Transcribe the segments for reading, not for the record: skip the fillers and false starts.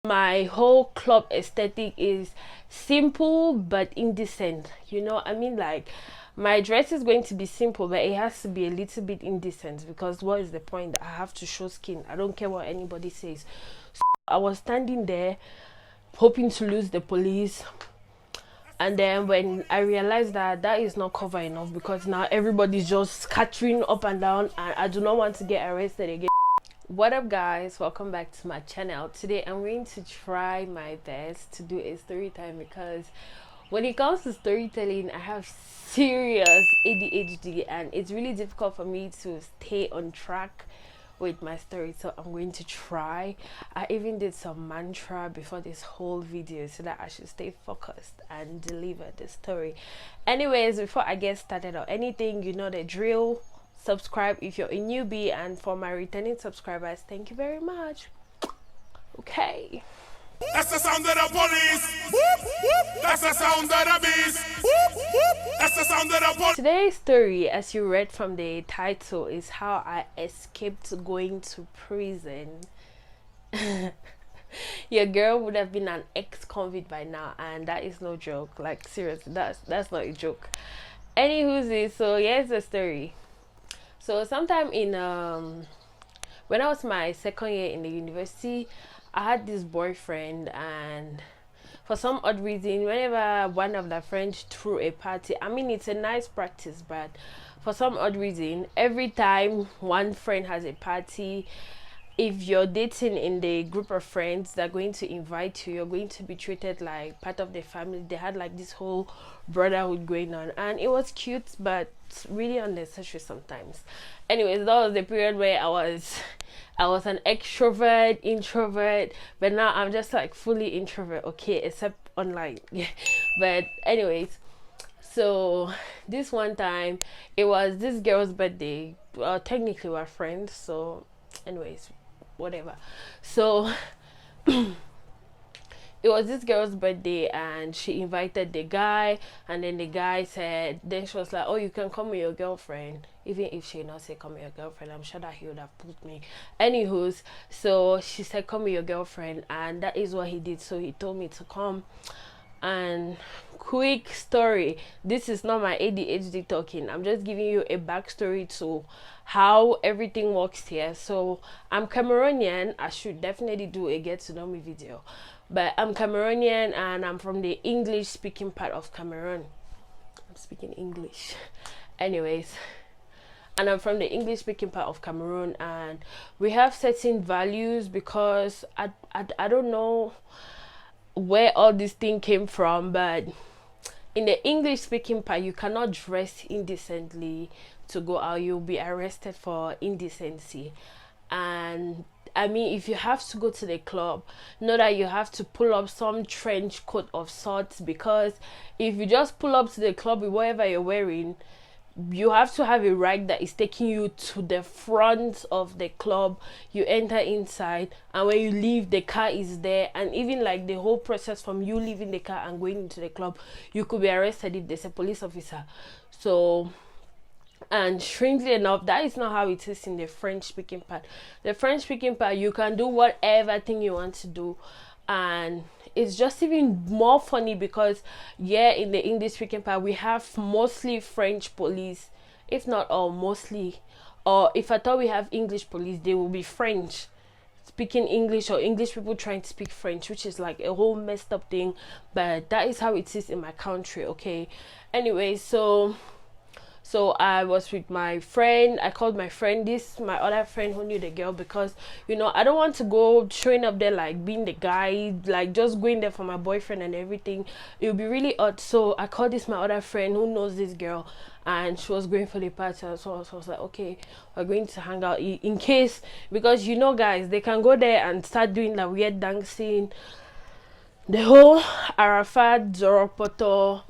my whole club aesthetic is simple but indecent, you know. I mean, like, my dress is going to be simple, but it has to be a little bit indecent, because what is the point? I have to show skin. I don't care what anybody says. So I was standing there hoping to lose the police, and then when I realized that that is not cover enough, because now everybody's just scattering up and down, and I do not want to get arrested again. What up, guys? Welcome back to my channel. Today I'm going to try my best to do a story time, because when it comes to storytelling, I have serious ADHD and it's really difficult for me to stay on track with my story. So I'm going to try. I even did some mantra before this whole video so that I should stay focused and deliver the story. Anyways, before I get started or anything, you know the drill. Subscribe if you're a newbie, and for my returning subscribers, thank you very much. Okay. That's the sound of the police. Whoop, whoop. That's the sound of the beast. Whoop, whoop. That's the sound of the police. Today's story, as you read from the title, is how I escaped going to prison. Your girl would have been an ex-convict by now, and that is no joke. Like, seriously, that's not a joke. Anywho, so here's the story. So sometime in when I was my second year in the university, I had this boyfriend, and for some odd reason, whenever one of the friends threw a party, I mean, it's a nice practice, but for some odd reason, every time one friend has a party, if you're dating in the group of friends that are going to invite you, you're going to be treated like part of the family. They had like this whole brotherhood going on, and it was cute but really unnecessary sometimes. Anyways, that was the period where I was an extrovert, introvert, but now I'm just like fully introvert, okay, except online. But anyways, so this one time it was this girl's birthday. Well, technically we're friends, so anyways, whatever. So it was this girl's birthday, and she invited the guy, and then the guy said, then she was like, oh, you can come with your girlfriend. Even if she did not say come with your girlfriend, I'm sure that he would have put me. Anywho's, so she said come with your girlfriend, and that is what he did. So he told me to come. And quick story, this is not my ADHD talking, I'm just giving you a backstory to how everything works here. So I'm Cameroonian. I should definitely do a get to know me video, but I'm Cameroonian and I'm from the English speaking part of Cameroon. I'm speaking English. Anyways, and I'm from the English speaking part of Cameroon, and we have certain values, because I don't know where all this thing came from, but in the English speaking part, you cannot dress indecently to go out. You'll be arrested for indecency. And I mean, if you have to go to the club, know that you have to pull up some trench coat of sorts, because if you just pull up to the club with whatever you're wearing, you have to have a ride that is taking you to the front of the club. You enter inside, and when you leave, the car is there. And even like the whole process from you leaving the car and going into the club, you could be arrested if there's a police officer. So, and strangely enough, that is not how it is in the French speaking part. The French speaking part, you can do whatever thing you want to do, and it's just even more funny because yeah, in the English speaking part, we have mostly French police, if not all, mostly. Or if I thought we have English police, they will be French speaking English, or English people trying to speak French, which is like a whole messed up thing, but that is how it is in my country. Okay, anyway, so I was with my friend. I called my friend, this my other friend who knew the girl, because you know I don't want to go showing up there like being the guy, like just going there for my boyfriend and everything. It would be really odd. So I called this my other friend who knows this girl, and she was going for the party. So I was like, okay, we're going to hang out in case, because you know guys, they can go there and start doing that weird dancing, the whole Arafat Zoropoto,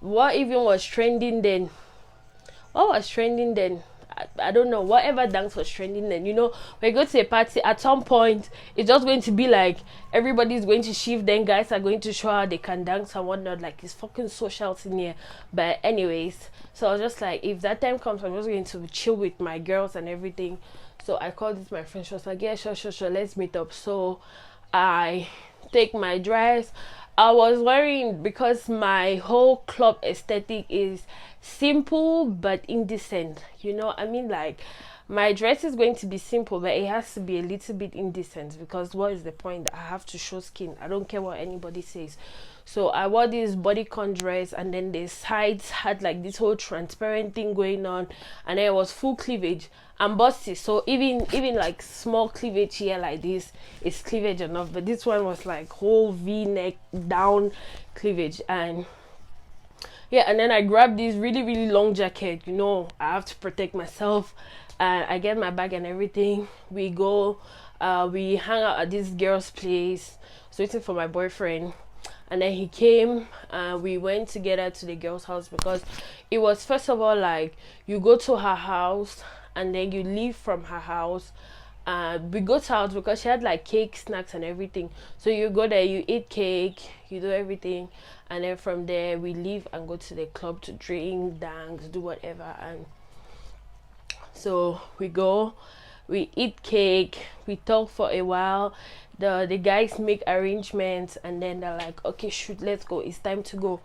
what even was trending then. What was trending then? I don't know. Whatever dance was trending then. You know, when you go to a party, at some point, it's just going to be like everybody's going to shift. Then guys are going to show how they can dance and whatnot. Like, it's fucking social in here. But anyways, so I was just like, if that time comes, I'm just going to chill with my girls and everything. So I called this my friend. She was like, yeah, sure, let's meet up. So I take my dress. I was wearing, because my whole club aesthetic is simple but indecent, you know. I mean, like, my dress is going to be simple, but it has to be a little bit indecent, because what is the point? I have to show skin. I don't care what anybody says. So I wore this bodycon dress, and then the sides had like this whole transparent thing going on, and then it was full cleavage and busty. So even like small cleavage here like this is cleavage enough, but this one was like whole V-neck down cleavage. And yeah, and then I grabbed this really long jacket, you know. I have to protect myself, and I get my bag and everything. We go, we hang out at this girl's place, so waiting for my boyfriend. And then he came, and we went together to the girl's house, because it was, first of all, like, you go to her house and then you leave from her house. We go to her house because she had like cake, snacks and everything. So you go there, you eat cake, you do everything, and then from there we leave and go to the club to drink, dance, do whatever. And so we go, we eat cake, we talk for a while. The guys make arrangements, and then they're like, okay, shoot, let's go, it's time to go.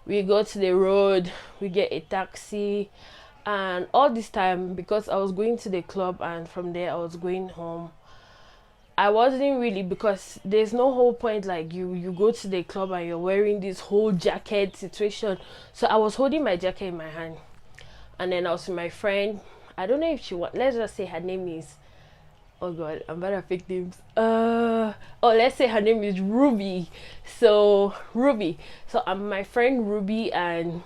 We go to the road, we get a taxi. And all this time, because I was going to the club and from there I was going home, I wasn't really, because there's no whole point, like, you go to the club and you're wearing this whole jacket situation. So I was holding my jacket in my hand, and then I was with my friend. I don't know if she was, let's just say her name is, oh god, I'm bad at fake names. Let's say her name is Ruby. So I'm my friend Ruby, and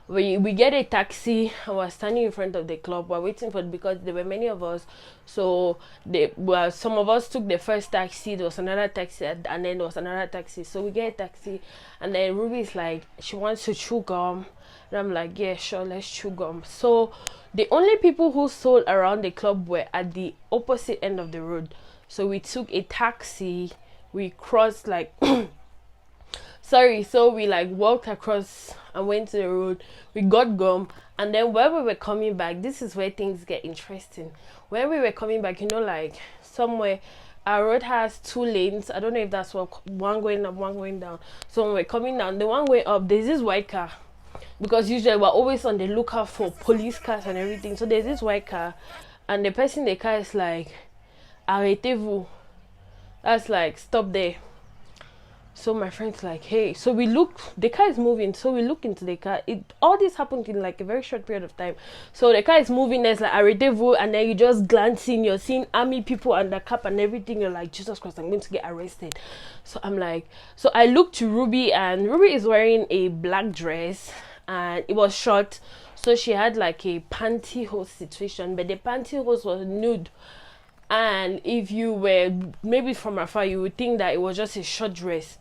we get a taxi, and we're standing in front of the club. We're waiting for, because there were many of us. So some of us took the first taxi, there was another taxi, and then there was another taxi. So we get a taxi, and then Ruby's like, she wants to chew gum, and I'm like, yeah, sure, let's chew gum. So the only people who sold around the club were at the opposite end of the road. So we took a taxi, we crossed like so we like walked across and went to the road. We got gum, and then when we were coming back, this is where things get interesting. When we were coming back, you know, like, somewhere our road has 2 lanes. I don't know if that's what, one going up, one going down. So when we're coming down, the one going up, there's this white car, because usually we're always on the lookout for police cars and everything. So there's this white car, and the person in the car is like, arrêtez-vous. That's like, stop there. So my friend's like, hey. So we look, the car is moving, so we look into the car. All this happened in like a very short period of time. So the car is moving, there's like arrêtez-vous, and then you just glancing, you're seeing army people under cap and everything. You're like, Jesus Christ, I'm going to get arrested. So I'm like, so I look to Ruby, and Ruby is wearing a black dress, and it was short, so she had like a pantyhose situation, but the pantyhose was nude. And if you were maybe from afar, you would think that it was just a short dress.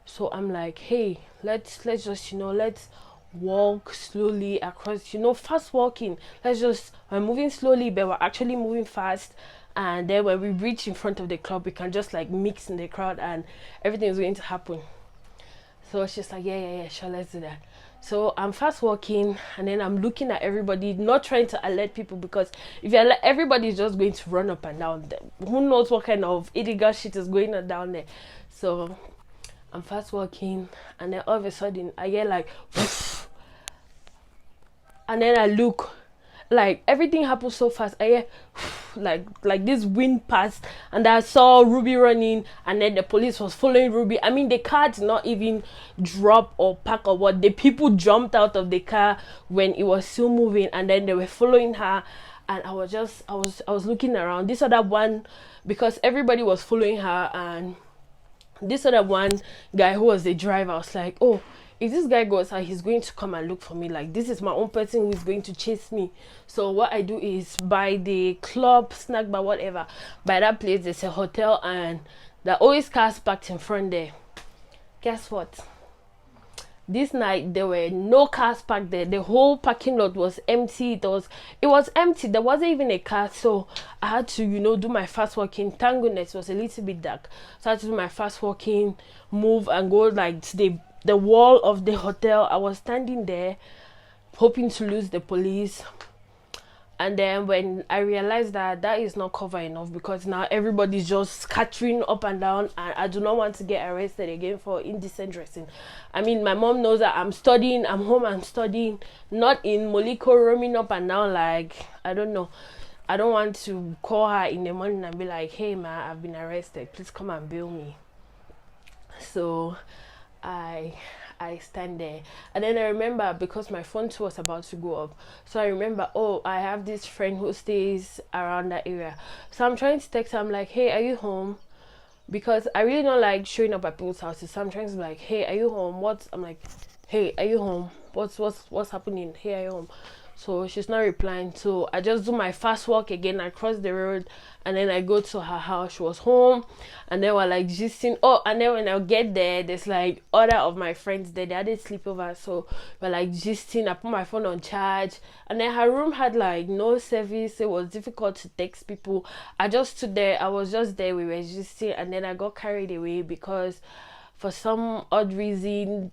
So I'm like, hey, let's just, you know, let's walk slowly across, you know, fast walking. We're moving slowly, but we're actually moving fast. And then when we reach in front of the club, we can just like mix in the crowd, and everything is going to happen. So she's like, yeah, sure, let's do that. So I'm fast walking, and then I'm looking at everybody, not trying to alert people, because if you alert, everybody's just going to run up and down. Who knows what kind of illegal shit is going on down there. So I'm fast walking, and then all of a sudden I get like whoosh, and then I look, like, everything happens so fast. I hear like this wind passed, and I saw Ruby running, and then the police was following Ruby. I mean, the car did not even drop or park or what. The people jumped out of the car when it was still moving, and then they were following her. And I was looking around. This other one, because everybody was following her, and this other one guy who was the driver, I was like, oh, if this guy goes out, he's going to come and look for me. Like, this is my own person who is going to chase me. So what I do is, by the club, snack bar, whatever, by that place, there's a hotel, and there are always cars parked in front there. Guess what? This night there were no cars parked there. The whole parking lot was empty. It was empty. There wasn't even a car. So I had to, you know, do my fast walking. Thank goodness it was a little bit dark. So I had to do my fast walking, move and go like to the wall of the hotel. I was standing there hoping to lose the police, And then when I realized that that is not cover enough, because now everybody's just scattering up and down, and I do not want to get arrested again for indecent dressing. I mean, my mom knows that I'm studying, I'm home, I'm studying, not in Moliko roaming up and down like, I don't know. I don't want to call her in the morning and be like, hey ma, I've been arrested, please come and bail me. So I stand there, and then I remember, because my phone too was about to go up, so I remember, oh, I have this friend who stays around that area, so I'm trying to text her. I'm like, hey, are you home? Because I really don't like showing up at people's houses, so I'm trying to be like, hey, are you home? I'm like, hey, are you home? What's happening? Hey, are you home? So she's not replying, so I just do my fast walk again. I cross the road, and then I go to her house. She was home, and then we're like gisting. Oh, and then when I get there, there's like other of my friends there. They hadn't sleepover, so we're like gisting. I put my phone on charge, and then her room had like no service. It was difficult to text people. I just stood there. I was just there. We were gisting, and then I got carried away because for some odd reason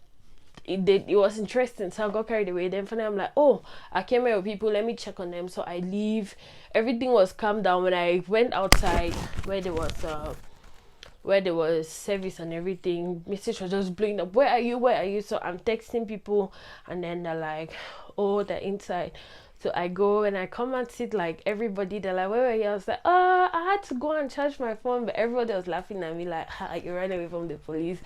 it was interesting, so I got carried away. Then finally I'm like, oh, I came here with people, let me check on them. So I leave. Everything was calmed down. When I went outside where there was service and everything, message was just blowing up, where are you? So I'm texting people, and then they're like, oh, they're inside. So I go and I come and sit, like everybody, they're like, where were you? I was like, oh, I had to go and charge my phone, but everybody was laughing at me like, ha, you ran away from the police.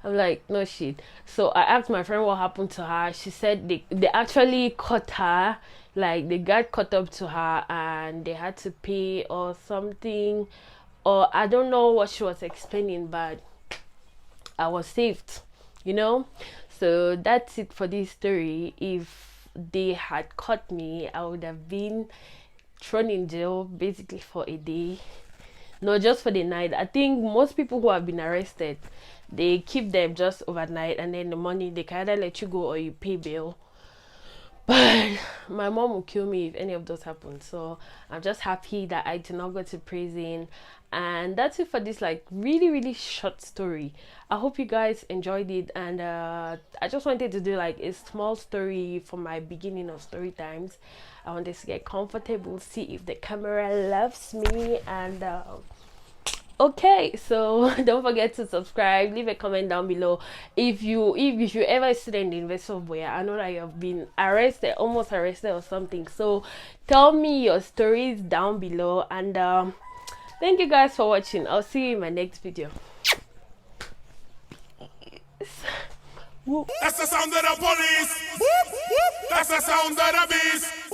I'm like, no shit. So I asked my friend what happened to her. She said they actually caught her, like the guard caught up to her and they had to pay or something, or I don't know what she was explaining, but I was saved, you know. So that's it for this story. If they had caught me, I would have been thrown in jail basically for a day, not just for the night. I think most people who have been arrested, they keep them just overnight, and then the money they can either let you go or you pay bail. But my mom will kill me if any of those happen. So I'm just happy that I did not go to prison. And that's it for this like really short story. I hope you guys enjoyed it, and I just wanted to do like a small story for my beginning of story times. I wanted to get comfortable, see if the camera loves me, and okay, so don't forget to subscribe, leave a comment down below if you ever a student in the University of Boya. I know that you have been almost arrested or something, so tell me your stories down below. And thank you guys for watching. I'll see you in my next video. That's the sound of the police. Whoop, whoop. That's the sound of the beast.